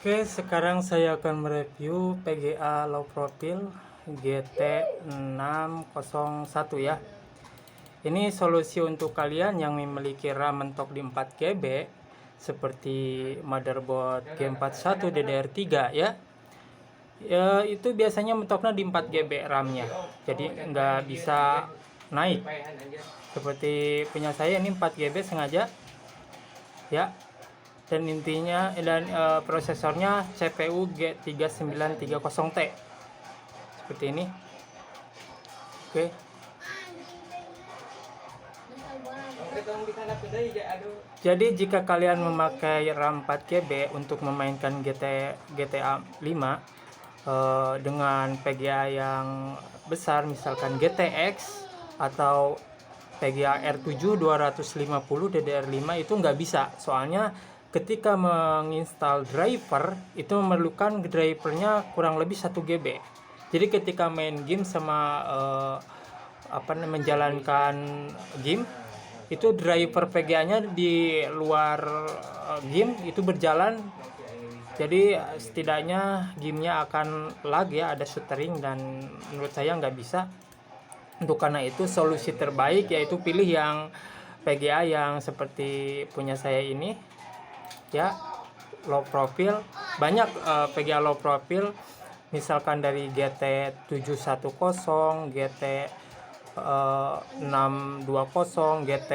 Oke, sekarang saya akan mereview PGA low profile GT601 ya. Ini solusi untuk kalian yang memiliki RAM mentok di 4 GB seperti motherboard G41 DDR3 ya. Ya, itu biasanya mentoknya di 4 GB RAM-nya. Jadi nggak bisa naik. Seperti punya saya ini 4 GB sengaja ya. Dan intinya prosesornya CPU G3930T seperti ini. Oke. Jadi jika kalian memakai RAM 4 GB untuk memainkan GTA 5 dengan PGA yang besar, misalkan GTX atau PGA R7 250 DDR5, itu nggak bisa, soalnya ketika menginstal driver itu memerlukan drivernya kurang lebih 1 GB. Jadi ketika main game sama menjalankan game, itu driver PGA-nya di luar game itu berjalan. Jadi setidaknya gamenya akan lag ya, ada stuttering, dan menurut saya nggak bisa. Untuk karena itu solusi terbaik yaitu pilih yang PGA yang seperti punya saya ini ya, low profile. Banyak PGA low profile, misalkan dari GT710, GT620, GT,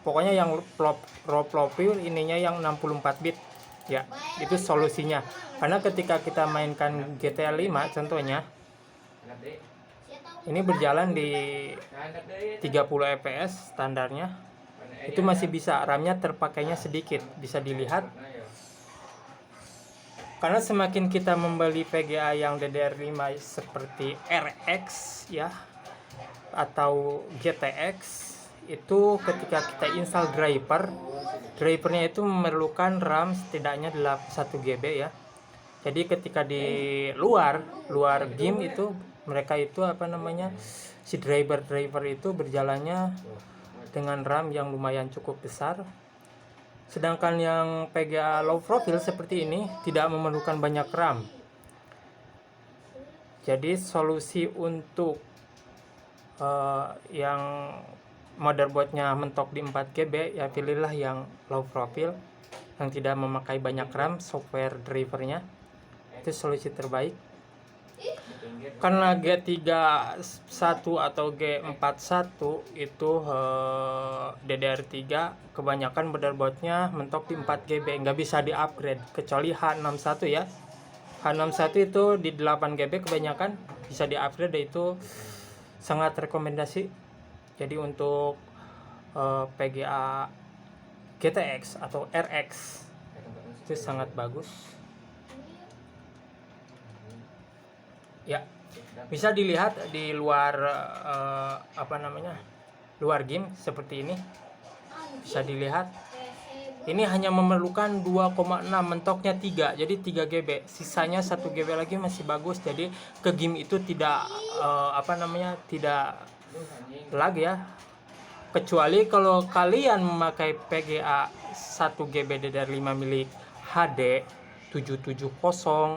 pokoknya yang low profile ininya yang 64 bit ya. Itu solusinya, karena ketika kita mainkan GTA 5 contohnya, ini berjalan di 30 fps standarnya, itu masih bisa, RAM-nya terpakainya sedikit, bisa dilihat. Karena semakin kita membeli PGA yang DDR5 seperti RX ya atau GTX, itu ketika kita install drivernya itu memerlukan RAM setidaknya 1 GB ya. Jadi ketika di luar game itu, mereka itu si driver itu berjalannya dengan RAM yang lumayan cukup besar. Sedangkan yang PGA low profile seperti ini tidak memerlukan banyak RAM. Jadi solusi untuk yang motherboardnya mentok di 4 GB ya, pilihlah yang low profile yang tidak memakai banyak RAM, software drivernya. Itu solusi terbaik. Karena G31 atau G41 itu DDR3, kebanyakan motherboardnya mentok di 4 GB, nggak bisa di upgrade kecuali H61 ya. H61 itu di 8 GB kebanyakan bisa di upgrade, itu sangat rekomendasi. Jadi untuk PGA GTX atau RX itu sangat bagus ya. Bisa dilihat di luar luar game seperti ini, bisa dilihat ini hanya memerlukan 2,6, mentoknya 3, jadi 3 GB, sisanya 1 GB lagi masih bagus. Jadi ke game itu tidak tidak lag ya, kecuali kalau kalian memakai PGA 1 GB DDR5 milik HD 770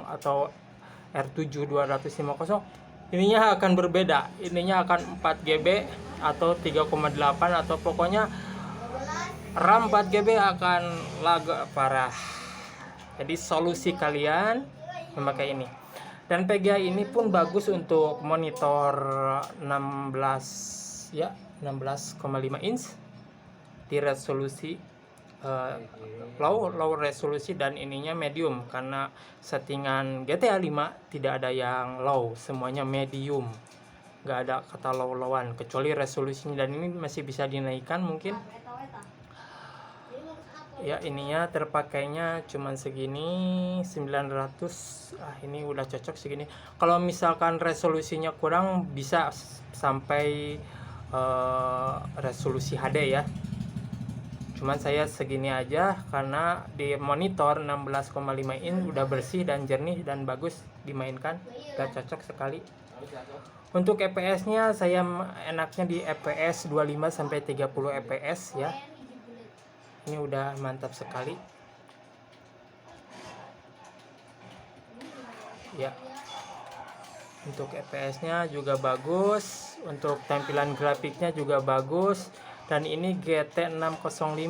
atau R7 250, ininya akan berbeda. Ininya akan 4 GB atau 3,8, atau pokoknya RAM 4 GB akan lag parah. Jadi solusi kalian memakai ini. Dan PGA ini pun bagus untuk monitor 16,5 inch di resolusi low resolusi, dan ininya medium, karena settingan GTA 5 tidak ada yang low, semuanya medium, nggak ada kata low-lowan kecuali resolusinya, dan ini masih bisa dinaikkan mungkin ya. Ininya terpakainya cuman segini 900, ini udah cocok segini. Kalau misalkan resolusinya kurang bisa sampai resolusi HD ya, cuman saya segini aja karena di monitor 16,5 inch udah bersih dan jernih dan bagus dimainkan, udah cocok sekali. Untuk FPS nya saya enaknya di FPS 25-30 FPS ya, ini udah mantap sekali. ya. Untuk FPS-nya juga bagus, untuk tampilan grafiknya juga bagus. Dan ini GT605,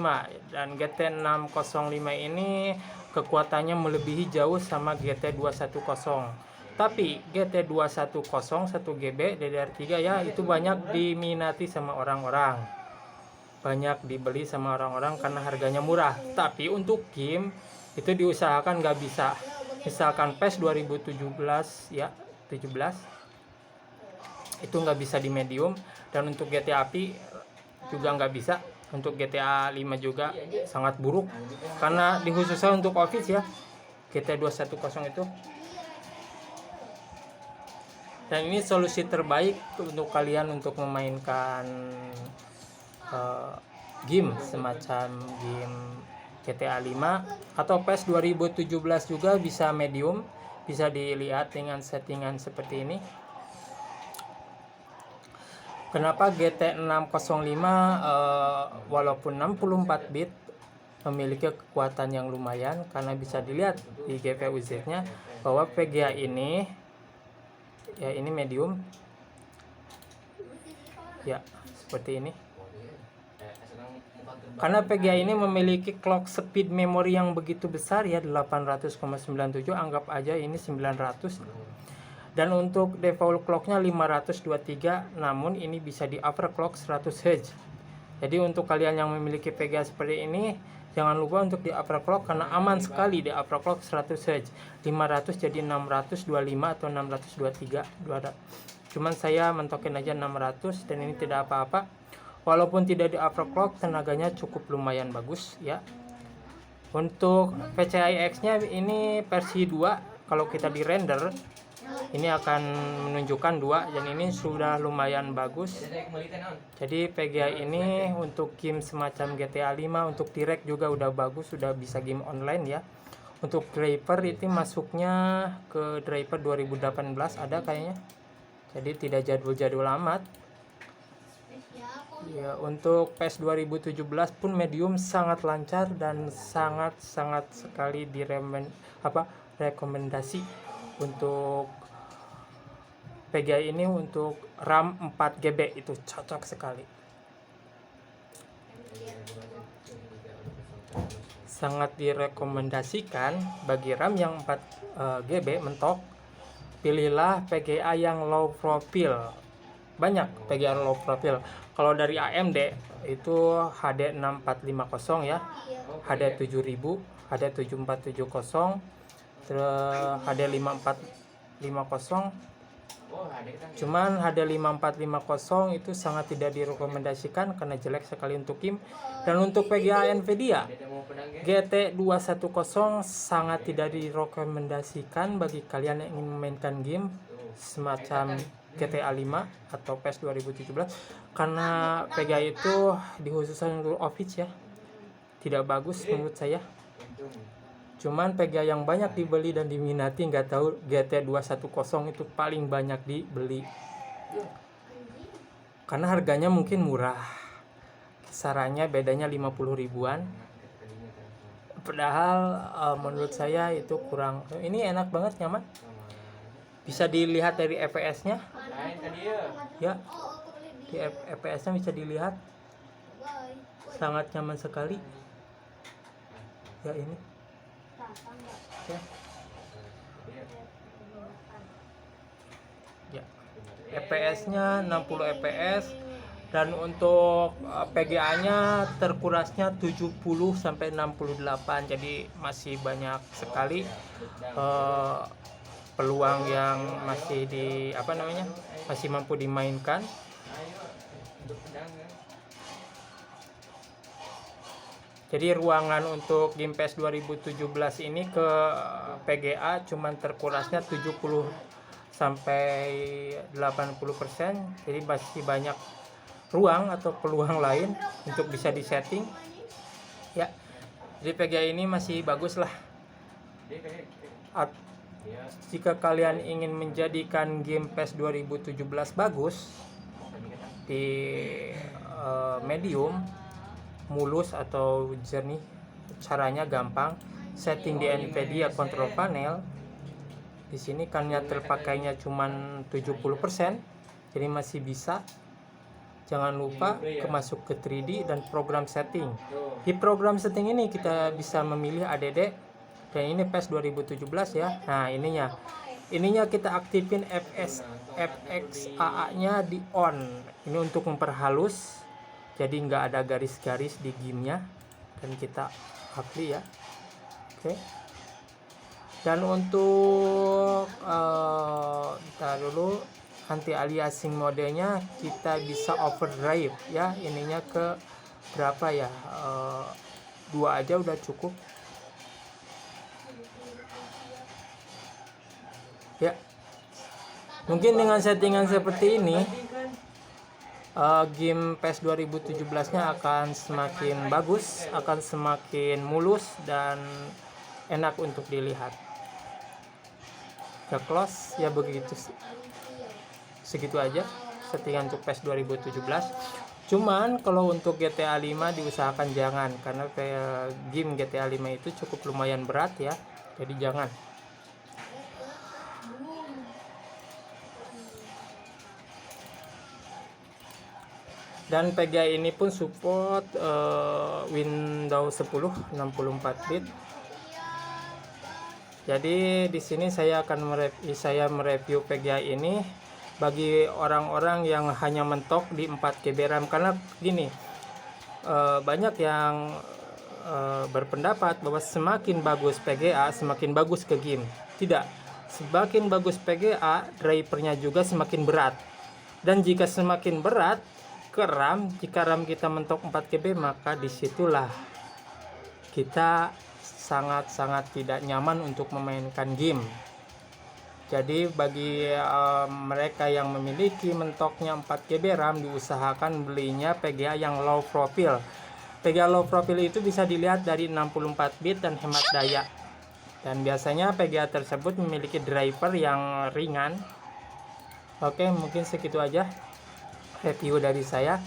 dan GT605 ini kekuatannya melebihi jauh sama GT210. Tapi GT210 1GB DDR3 ya, itu banyak diminati sama orang-orang, banyak dibeli sama orang-orang karena harganya murah. Tapi untuk game itu diusahakan nggak bisa, misalkan PES 2017 ya, 17 itu nggak bisa di medium. Dan untuk GTA API juga nggak bisa, untuk GTA 5 juga sangat buruk karena dikhususkan untuk office ya, GT210 itu. Dan ini solusi terbaik untuk kalian untuk memainkan game semacam game GTA 5 atau PES 2017 juga bisa medium, bisa dilihat dengan settingan seperti ini. Kenapa GT605 walaupun 64 bit memiliki kekuatan yang lumayan? Karena bisa dilihat di GPU Z-nya bahwa VGA ini ya, ini medium ya, seperti ini. Karena VGA ini memiliki clock speed memory yang begitu besar ya, 800,97, anggap aja ini 900. Dan untuk default clocknya 523, namun ini bisa di overclock 100 Hz. Jadi untuk kalian yang memiliki VGA seperti ini, jangan lupa untuk di overclock karena aman sekali di overclock 100 Hz. 500 jadi 625 atau 623. Cuman saya mentokin aja 600 dan ini tidak apa-apa. Walaupun tidak di overclock, tenaganya cukup lumayan bagus ya. Untuk PCIe-nya ini versi 2, kalau kita di render ini akan menunjukkan 2, dan ini sudah lumayan bagus. Jadi VGA ini untuk game semacam GTA 5, untuk direct juga udah bagus, sudah bisa game online ya. Untuk driver itu masuknya ke driver 2018 ada kayaknya, jadi tidak jadul-jadul amat ya. Untuk PES 2017 pun medium sangat lancar dan sangat sekali rekomendasi. Untuk VGA ini untuk RAM 4GB itu cocok sekali, sangat direkomendasikan bagi RAM yang 4GB mentok. Pilihlah VGA yang low profile, banyak VGA low profile. Kalau dari AMD itu HD6450 ya, HD7000, HD7470, terus HD5450. Cuman HD5450 itu sangat tidak direkomendasikan karena jelek sekali untuk game. Dan untuk VGA Nvidia GT210 sangat tidak direkomendasikan bagi kalian yang ingin memainkan game semacam GTA 5 atau PES 2017 karena VGA itu dikhususkan untuk office ya, tidak bagus menurut saya. Cuman VGA yang banyak dibeli dan diminati, nggak tahu GT210 itu paling banyak dibeli karena harganya mungkin murah, kisarannya bedanya 50 ribuan. Padahal menurut saya itu kurang. Ini enak banget, nyaman, bisa dilihat dari FPS-nya ya, di FPS-nya bisa dilihat sangat nyaman sekali ya. Ini ya, FPS-nya 60 FPS, dan untuk PGA-nya terkurasnya 70 sampai 68. Jadi masih banyak sekali peluang yang masih masih mampu dimainkan. Jadi ruangan untuk game PES 2017 ini ke PGA cuman terkurasnya 70 sampai 80%. Jadi masih banyak ruang atau peluang lain untuk bisa disetting ya. Jadi PGA ini masih bagus lah. Jika kalian ingin menjadikan game PES 2017 bagus di medium, mulus atau jernih, caranya gampang. Setting di Nvidia control panel, Di sini karena terpakainya cuman 70%, jadi masih bisa. Jangan lupa masuk ke 3D dan program setting. Di program setting ini kita bisa memilih ADD, dan ini PES 2017 ya. Nah, ininya kita aktifin FXAA nya di on. Ini untuk memperhalus, jadi nggak ada garis-garis di gamenya, dan kita apply ya. Oke. Dan untuk kita dulu anti aliasing modenya kita bisa overdrive ya, ininya ke berapa ya, 2 aja udah cukup ya. Mungkin dengan settingan seperti ini game PES 2017 nya akan semakin bagus, akan semakin mulus dan enak untuk dilihat. Ya close ya, begitu, segitu aja settingan untuk PES 2017. Cuman kalau untuk GTA 5 diusahakan jangan, karena game GTA 5 itu cukup lumayan berat ya, jadi jangan. Dan PGA ini pun support Windows 10 64 bit. Jadi di sini saya akan mereview PGA ini bagi orang-orang yang hanya mentok di 4 GB RAM, karena gini, banyak yang berpendapat bahwa semakin bagus PGA semakin bagus ke game. Tidak, semakin bagus PGA drivernya juga semakin berat, dan jika semakin berat ke RAM, jika RAM kita mentok 4 GB, maka disitulah kita sangat-sangat tidak nyaman untuk memainkan game. Jadi bagi mereka yang memiliki mentoknya 4 GB RAM, diusahakan belinya PGA yang low profile. PGA low profile itu bisa dilihat dari 64 bit dan hemat daya. Dan biasanya PGA tersebut memiliki driver yang ringan. Oke, mungkin segitu aja review dari saya.